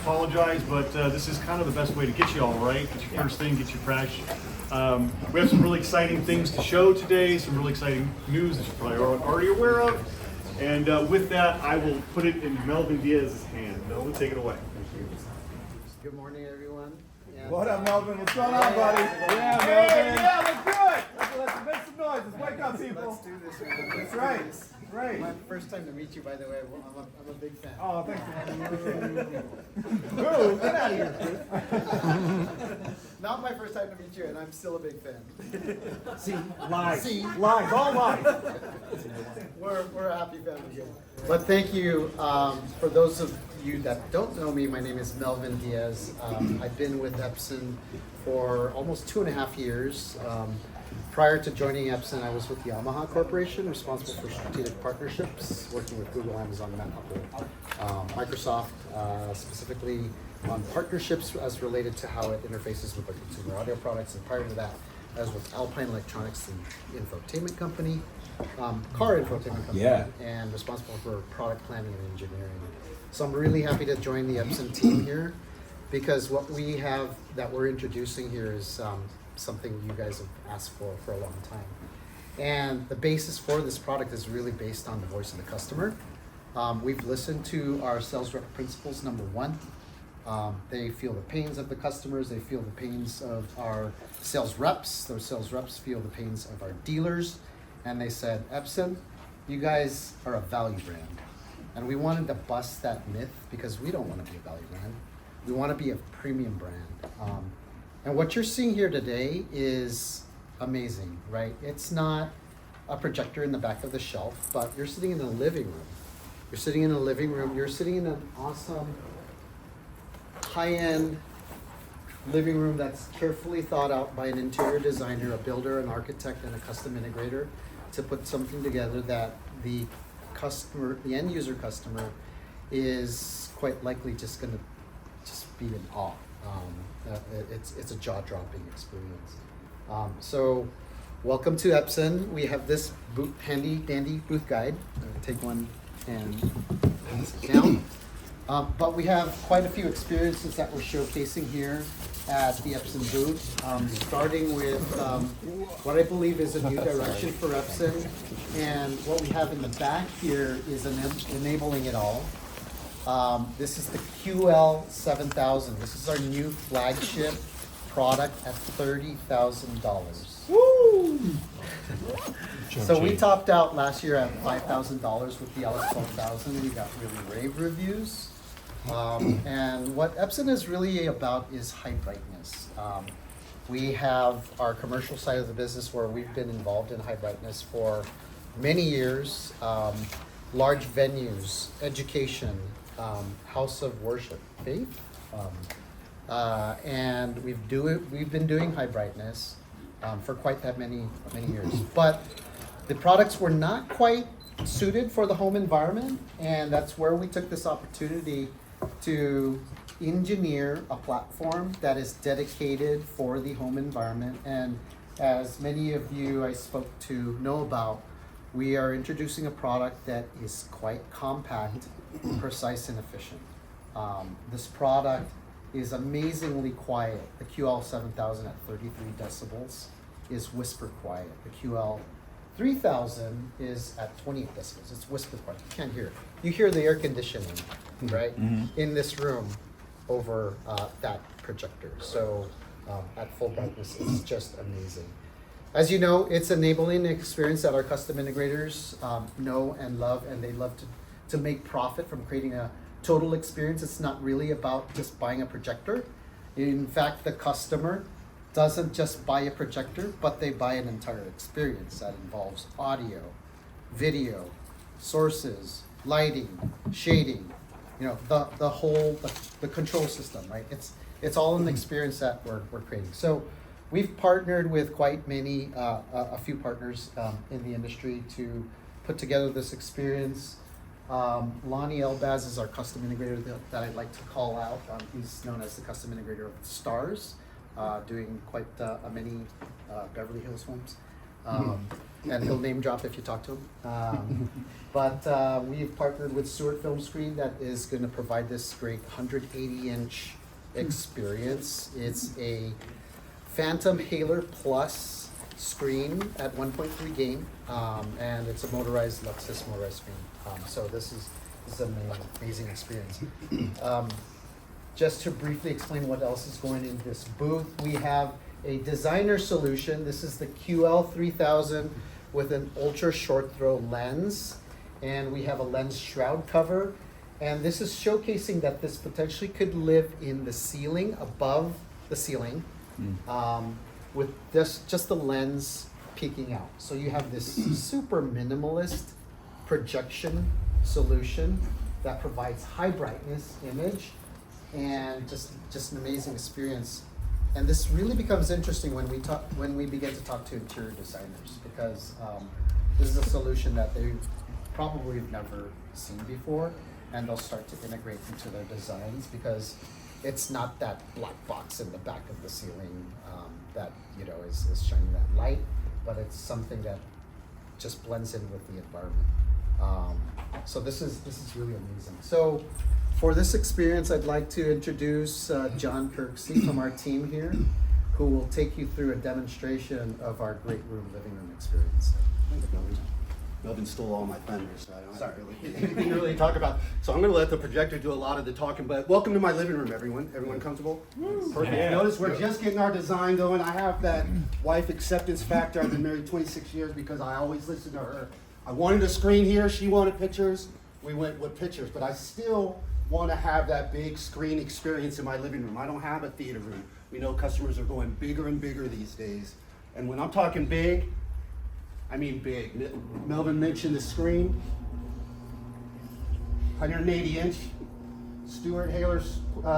apologize, but this is kind of the best way to get you all right, get you first thing, get you fresh. We have some really exciting things to show today, some really exciting news that you're probably already aware of. And with that, I will put it in Melvin Diaz's hand. Melvin, take it away. Good morning, everyone. What up, Melvin? What's going on, buddy? Yeah, Melvin. Yeah, look good. Let's make some noise. Let's wake up, people. Let's do this, man. That's right. Right. My first time to meet you, by the way. I'm a big fan. Oh, thanks for having me. Boo, get out of here. Not my first time to meet you, and I'm still a big fan. See, lies. See? Lies, all lies. We're a happy family here. But thank you. For those of you that don't know me, my name is Melvin Diaz. I've been with Epson for almost 2.5 years. Prior to joining Epson, I was with Yamaha Corporation, responsible for strategic partnerships, working with Google, Amazon, and Apple, Microsoft, specifically on partnerships as related to how it interfaces with the consumer audio products. And prior to that, I was with Alpine Electronics, the infotainment company, car infotainment company, and responsible for product planning and engineering. So I'm really happy to join the Epson team here, because what we have that we're introducing here is something you guys have asked for a long time. And the basis for this product is really based on the voice of the customer. We've listened to our sales rep principles, number one. They feel the pains of the customers, they feel the pains of our sales reps, those sales reps feel the pains of our dealers, and they said, Epson, you guys are a value brand. And we wanted to bust that myth, because we don't want to be a value brand. We want to be a premium brand. And what you're seeing here today is amazing, right? It's not a projector in the back of the shelf, but you're sitting in a living room. You're sitting in a living room, you're sitting in an awesome, high-end living room that's carefully thought out by an interior designer, a builder, an architect, and a custom integrator to put something together that the customer, the end user customer, is quite likely just gonna be in awe. It's a jaw-dropping experience. So welcome to Epson. We have this handy dandy booth guide. Take one and pass it down. But we have quite a few experiences that we're showcasing here at the Epson booth, starting with what I believe is a new direction for Epson. And what we have in the back here is enabling it all. This is the QL7000. This is our new flagship product at $30,000. Woo! So we topped out last year at $5,000 with the LS12000. We got really rave reviews. And what Epson is really about is high brightness. We have our commercial side of the business where we've been involved in high brightness for many years. Large venues, education, house of worship, faith, and we've been doing high brightness for quite that many years. But the products were not quite suited for the home environment, and that's where we took this opportunity to engineer a platform that is dedicated for the home environment. And as many of you I spoke to know about, we are introducing a product that is quite compact, precise, and efficient. This product is amazingly quiet. The QL7000 at 33 decibels is whisper quiet. The QL3000 is at 28 decibels. It's whisper quiet. You can't hear it. You hear the air conditioning, right, in this room over that projector. So at full brightness, it's just amazing. As you know, it's enabling an experience that our custom integrators know and love, and they love to make profit from creating a total experience. It's not really about just buying a projector. In fact, the customer doesn't just buy a projector, but they buy an entire experience that involves audio, video, sources, lighting, shading, you know, the whole control system, right? It's all an experience that we're creating. So we've partnered with quite many, a few partners in the industry to put together this experience. Lonnie Elbaz is our custom integrator that I'd like to call out. He's known as the custom integrator of stars, doing quite many Beverly Hills homes. and he'll name drop if you talk to him. But we've partnered with Stewart Film Screen that is going to provide this great 180-inch experience. It's a Phantom Haler Plus screen at 1.3 gain, and it's a motorized Luxus motorized screen. So this is an amazing experience. Just to briefly explain what else is going in this booth, we have a designer solution. This is the QL3000 with an ultra short throw lens, and we have a lens shroud cover. And this is showcasing that this potentially could live in the ceiling, above the ceiling, with just the lens peeking out. So you have this super minimalist projection solution that provides high brightness image and just an amazing experience. And this really becomes interesting when we begin to talk to interior designers, because this is a solution that they probably have never seen before, and they'll start to integrate into their designs because it's not that black box in the back of the ceiling that is shining that light, but it's something that just blends in with the environment. So this is really amazing. So for this experience, I'd like to introduce John Kirksey from our team here, who will take you through a demonstration of our great living room experience. Melvin stole all my thunder, so I don't have anything to really talk about. So I'm going to let the projector do a lot of the talking, but welcome to my living room, everyone. Everyone comfortable? Perfect. Yeah. Notice we're just getting our design going. I have that wife acceptance factor. I've been married 26 years because I always listen to her. I wanted a screen here. She wanted pictures. We went with pictures, but I still want to have that big screen experience in my living room. I don't have a theater room. We know customers are going bigger and bigger these days. And when I'm talking big, I mean big. Melvin mentioned the screen. 180-inch Stewart Haler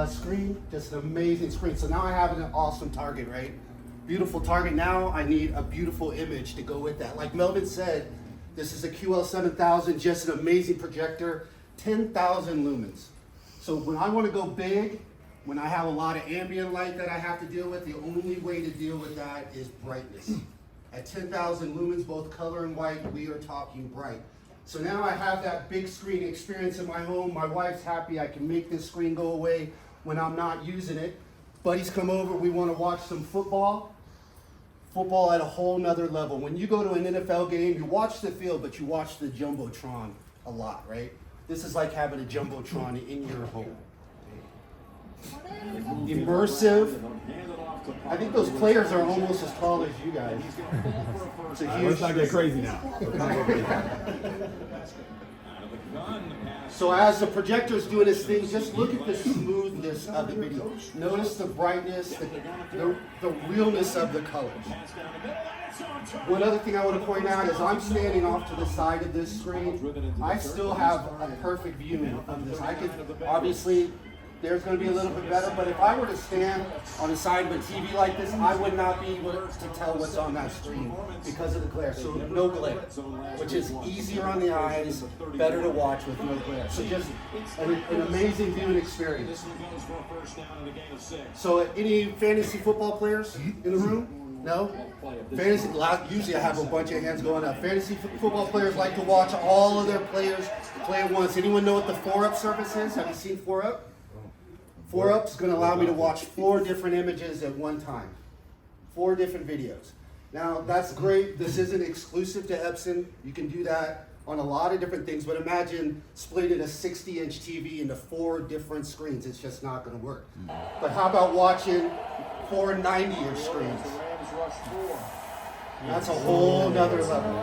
screen. Just an amazing screen. So now I have an awesome target, right? Beautiful target. Now I need a beautiful image to go with that. Like Melvin said, this is a QL7000, just an amazing projector. 10,000 lumens. So when I want to go big, when I have a lot of ambient light that I have to deal with, the only way to deal with that is brightness. At 10,000 lumens, both color and white, we are talking bright. So now I have that big screen experience in my home. My wife's happy. I can make this screen go away when I'm not using it. Buddies come over, we want to watch some football. Football at a whole nother level. When you go to an NFL game, you watch the field, but you watch the Jumbotron a lot, right? This is like having a Jumbotron in your home. Immersive. I think those players are almost as tall as you guys. It's a huge. Let's not get crazy now. So as the projector's doing this thing, just look at the smoothness of the video. Notice the brightness, the realness of the colors. One other thing I want to point out is I'm standing off to the side of this screen. I still have a perfect view of this. I could, obviously, there's going to be a little bit better, but if I were to stand on the side of a TV like this, I would not be able to tell what's on that screen because of the glare. So no glare, which is easier on the eyes, better to watch with no glare. So just an amazing viewing experience. So any fantasy football players in the room? No? Fantasy, usually I have a bunch of hands going up. Fantasy football players like to watch all of their players play at once. Anyone know what the 4-up service is? Have you seen 4-up? 4-up is going to allow me to watch 4 different images at one time. 4 different videos. Now that's great. This isn't exclusive to Epson. You can do that on a lot of different things, but imagine splitting a 60-inch TV into 4 different screens. It's just not going to work. But how about watching 4 90-inch screens? That's a whole nother level.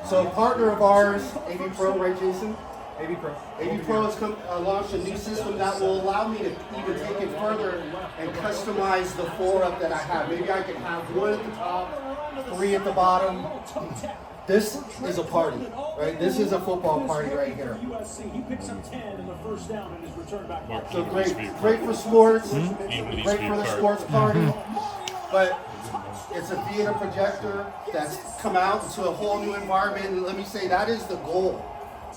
So a partner of ours, AV Pro, right Jason? AV Pro. AV Pro has launched a new system that will allow me to even take it further and customize the 4-up that I have. Maybe I can have 1 at the top, 3 at the bottom. This is a party, right? This is a football party right here. He picks up 10 in the first down in his return back. So great for sports, great for the sports party, but it's a theater projector that's come out into a whole new environment, and let me say that is the goal.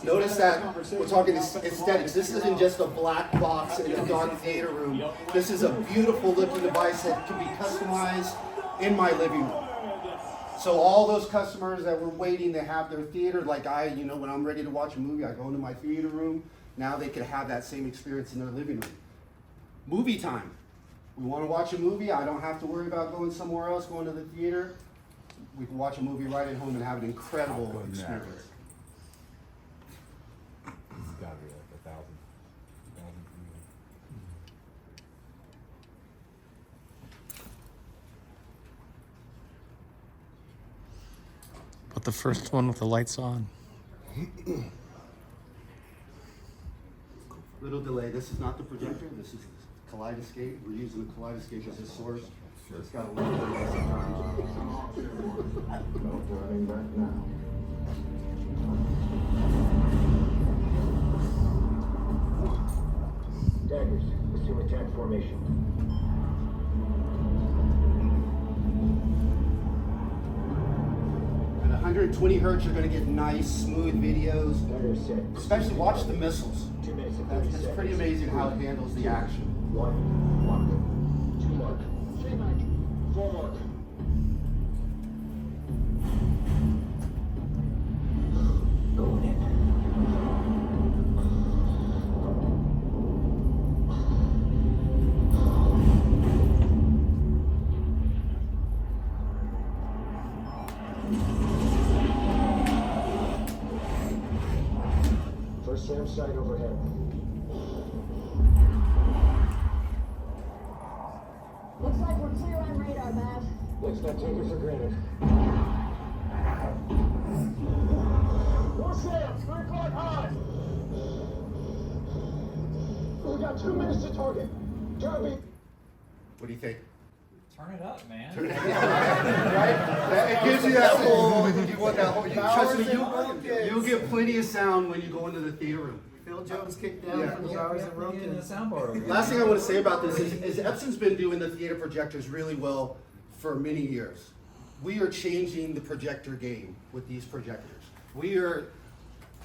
Notice that we're talking aesthetics. This isn't just a black box in a dark theater room. This is a beautiful looking device that can be customized in my living room. So all those customers that were waiting to have their theater, like when I'm ready to watch a movie, I go into my theater room. Now they can have that same experience in their living room. Movie time. We want to watch a movie. I don't have to worry about going somewhere else, going to the theater. We can watch a movie right at home and have an incredible experience. It's gotta be like 1,000. But the first one with the lights on. Little delay. This is not the projector. This is Kaleidoscape. We're using the Kaleidoscape as a source. So it's got a little delay sometimes. Driving back now. Daggers, assume attack formation. At 120 hertz, you're going to get nice, smooth videos. Dagger set. Especially watch the missiles. 2 minutes and 30 It's seconds. pretty amazing how it handles the action. 1 mark. 2 mark. 3 mark. 4 mark. Going in. First SAM site overhead. Looks like we're clear on radar, Matt. Let's not take it for granted. More SAMs, 3 o'clock high. We got 2 minutes to target. Derby. What do you think? Turn it up, man. Right? It gives you that whole, you want that whole, trust me, you'll get plenty of sound when you go into the theater room. Phil Jones kicked down Yeah. from the hours of Bring in the soundbar over here. Last thing I want to say about this is Epson's been doing the theater projectors really well for many years. We are changing the projector game with these projectors. We are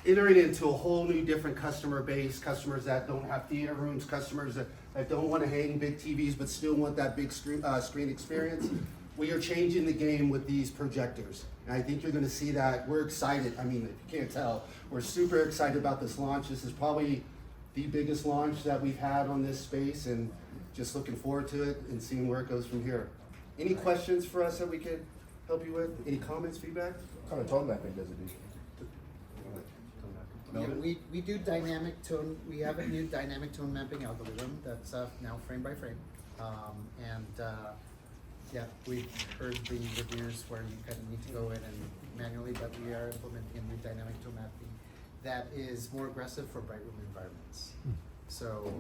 entering into a whole new different customer base, customers that don't have theater rooms, customers that don't want to hang big TVs but still want that big screen experience. We are changing the game with these projectors. And I think you're going to see that. We're excited. I mean, if you can't tell, we're super excited about this launch. This is probably the biggest launch that we've had on this space, and just looking forward to it and seeing where it goes from here. Any questions for us that we could help you with? Any comments, feedback? What kind of tone mapping does it do? Yeah, we do dynamic tone. We have a new dynamic tone mapping algorithm that's now frame by frame, yeah, we've heard the reviews where you kind of need to go in and manually, but we are implementing a new dynamic tone mapping that is more aggressive for bright room environments. So,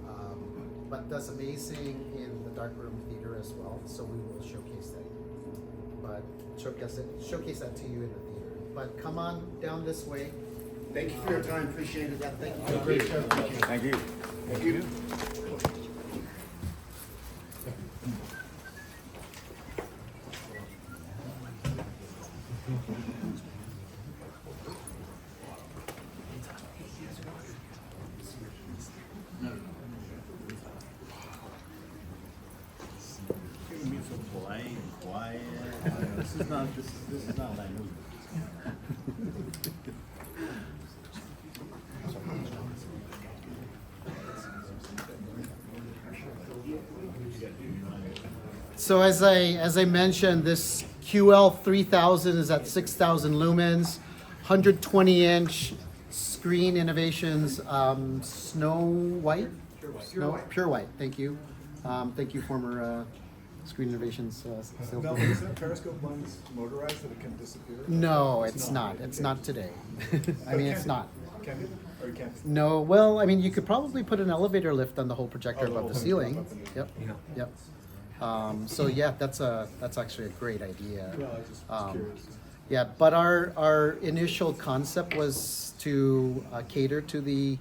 but does amazing in the dark room theater as well. So we will showcase that, but showcase that to you in the theater. But come on down this way. Thank you for your time. Appreciate it. Thank you. Great show. Thank you. Thank you. Being so polite and quiet. This is not what I knew. So as I mentioned, this QL3000 is at 6,000 lumens, 120-inch screen innovations, Snow White? Pure White, thank you. Thank you, former Screen Innovations salesperson. Mel, is that periscope lens motorized that it can disappear? No, it's not. It's not today. I mean, it's not. Can it? Or you can't? No, well, I mean, you could probably put an elevator lift on the whole projector Oh, the above whole the thing ceiling. up in the- Yep, yep. So yeah, that's actually a great idea. Well, I just was curious. Yeah, but our initial concept was to cater to the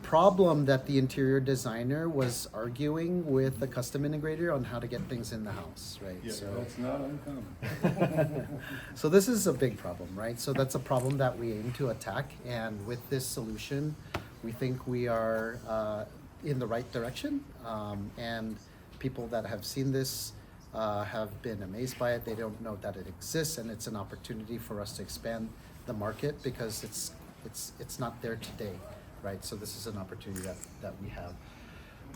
problem that the interior designer was arguing with the custom integrator on how to get things in the house, right? Yeah, So that's not uncommon. so this is a big problem, right? So that's a problem that we aim to attack, and with this solution, we think we are in the right direction. And people that have seen this have been amazed by it. They don't know that it exists, and it's an opportunity for us to expand the market because it's not there today, right? So this is an opportunity that we have.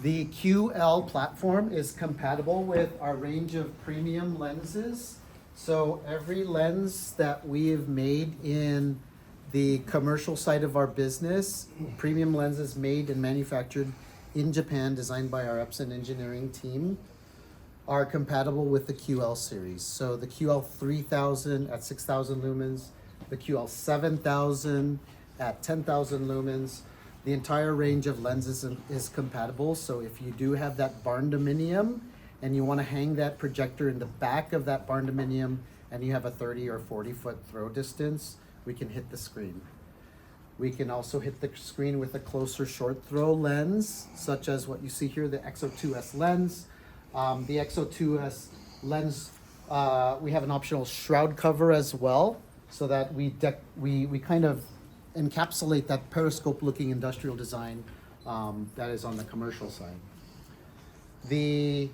The QL platform is compatible with our range of premium lenses. So every lens that we have made in the commercial side of our business, premium lenses made and manufactured in Japan, designed by our Epson engineering team, are compatible with the QL series. So the QL3000 at 6,000 lumens, the QL7000 at 10,000 lumens, the entire range of lenses is compatible. So if you do have that barn dominium and you want to hang that projector in the back of that barn dominium and you have a 30 or 40 foot throw distance, we can hit the screen. We can also hit the screen with a closer short throw lens, such as what you see here, the XO2S lens. The XO2S lens, we have an optional shroud cover as well, so that we kind of encapsulate that periscope looking industrial design that is on the commercial side. The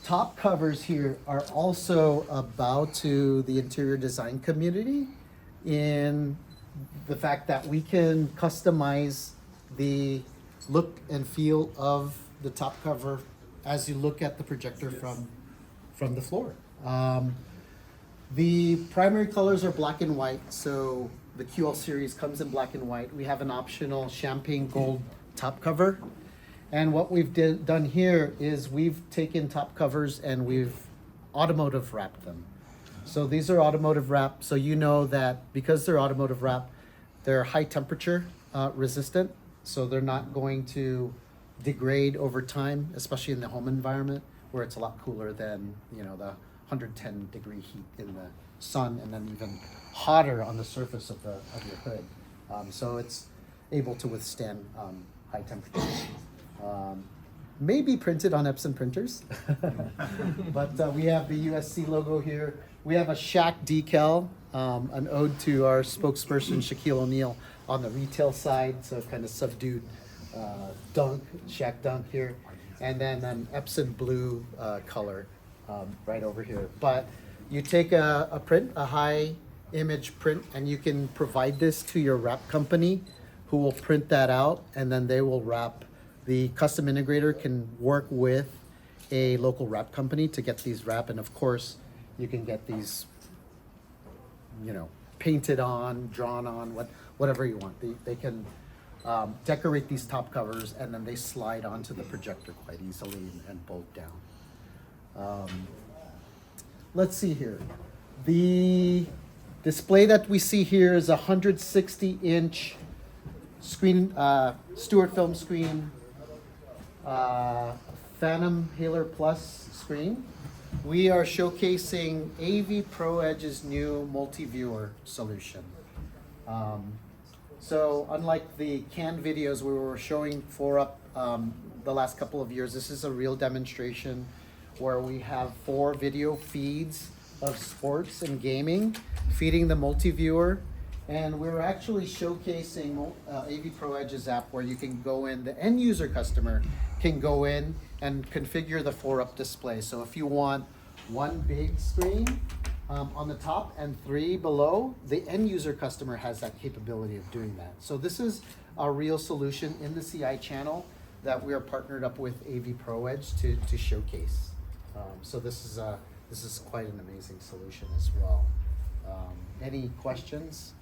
top covers here are also a bow to the interior design community in the fact that we can customize the look and feel of the top cover as you look at the projector from the floor. The primary colors are black and white, so the QL series comes in black and white. We have an optional champagne gold top cover. And what we've done here is we've taken top covers and we've automotive wrapped them. So these are automotive wrap, so you know that because they're automotive wrap, they're high temperature resistant, so they're not going to degrade over time, especially in the home environment where it's a lot cooler than, you know, the 110 degree heat in the sun, and then even hotter on the surface of your hood. So it's able to withstand high temperatures. Maybe printed on Epson printers, but we have the USC logo here. We have a Shaq decal, an ode to our spokesperson Shaquille O'Neal on the retail side, so kind of subdued dunk, Shaq dunk here, and then an Epson blue color right over here. But you take a print, a high image print, and you can provide this to your wrap company who will print that out, and then they will wrap. The custom integrator can work with a local wrap company to get these wrapped, and of course you can get these, you know, painted on, drawn on, whatever you want. They can decorate these top covers, and then they slide onto the projector quite easily and bolt down. Let's see here. The display that we see here is a 160-inch screen, Stuart film screen, Phantom Haler Plus screen. We are showcasing AV Pro Edge's new multi-viewer solution. So unlike the canned videos we were showing the last couple of years, this is a real demonstration where we have 4 video feeds of sports and gaming feeding the multi-viewer. And we're actually showcasing AV Pro Edge's app where you can go in, the end user customer can go in and configure the 4-up display. So if you want 1 big screen on the top and 3 below, the end user customer has that capability of doing that. So this is a real solution in the CI channel that we are partnered up with AV Pro Edge to showcase. So this is quite an amazing solution as well. Any questions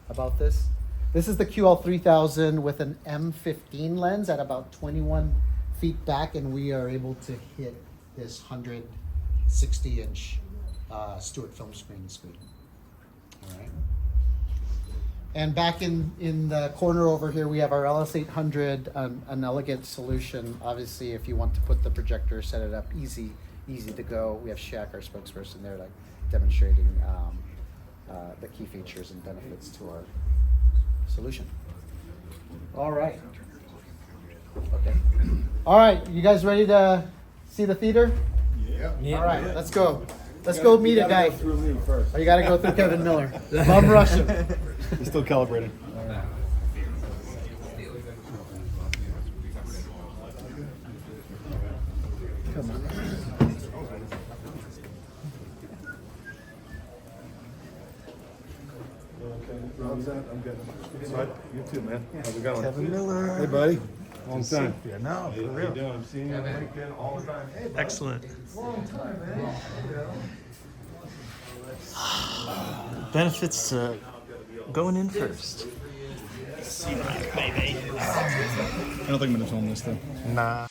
about this? This is the QL3000 with an M15 lens at about 21 feet back, and we are able to hit this 160-inch Stuart film screen. All right. And back in the corner over here, we have our LS800, an elegant solution. Obviously, if you want to put the projector, set it up, easy to go. We have Shaq, our spokesperson, there, like demonstrating the key features and benefits to our solution. All right. Okay. All right, you guys ready to see the theater? Yeah. All right, let's go. Let's go meet a guy. Through me first. Oh, you gotta go through Kevin Miller. Bum rush him. It's still calibrating. Come on. Rob's that? I'm good. You too, man. How's it going? Kevin Miller. Hey, buddy. Long time. Yeah, no, for How you real. doing? I'm seeing you on LinkedIn all the time. Hey, buddy. Excellent. Long time, man. Benefits to going in first. See my baby. I don't think I'm gonna film this though. Nah.